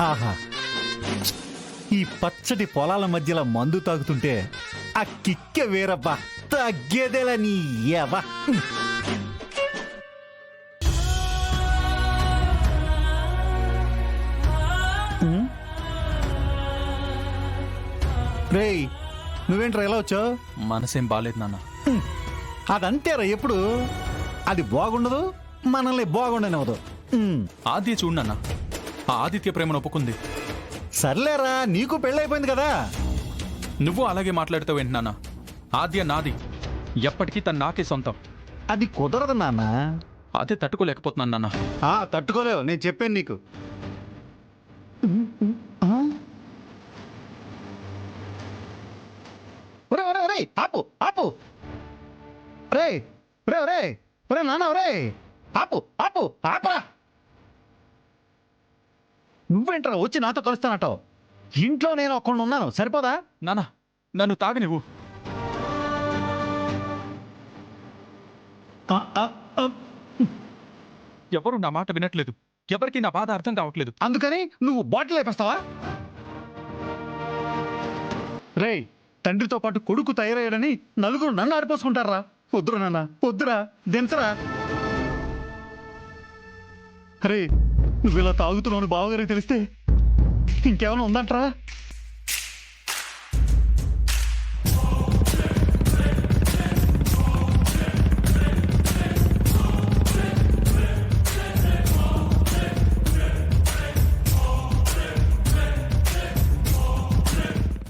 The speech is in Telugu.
ఆహా, ఈ పచ్చటి పొలాల మధ్యలో మందు తాగుతుంటే ఆ కిక్కె వేరబ్బా, తగ్గేదేలా నీ ఏవా. రేయ్, నువ్వేంట్రా ఎలా వచ్చావు? మనసేం బాలేదు నాన్న. అదంతేరా, ఎప్పుడు అది బాగుండదు, మనల్ని బాగుండనివ్వదు. ఆద్య చూడు నాన్న, ఆ ఆదిత్య ప్రేమను ఒప్పుకుంది. సర్లేరా, నీకు పెళ్ళైపోయింది కదా. నువ్వు అలాగే మాట్లాడుతావేంటి నాన్న? ఆద్య నాది, ఎప్పటికీ తను నాకే సొంతం. అది కుదరదు నాన్న. అదే తట్టుకోలేకపోతున్నాను నాన్న. తట్టుకోలేవు, నేను చెప్పాను నీకు. ఆపు ఆపు, రే రే రే రే నాన్న, రే ఆపు ఆపు ఆపరా. నువ్వేంట్రా వచ్చి నాతో కలుస్తానటావు? ఇంట్లో నేను ఒక్కడు ఉన్నాను, సరిపోదా? నాన్న, నన్ను తాగనివ్వు. ఎవరు నా మాట వినట్లేదు, ఎవరికి నా బాధ అర్థం కావట్లేదు. అందుకని నువ్వు బాటిల్ వేపేస్తావా? రేయ్, తండ్రితో పాటు కొడుకు తయారయ్యాడని నలుగురు నన్ను ఆడిపోసుకుంటారా? వద్దురా నాన్న, వద్దురా, దించరా. అరే, నువ్వు ఇలా తాగుతున్నావు బావగారికి తెలిస్తే ఇంకేమైనా ఉందంటరా?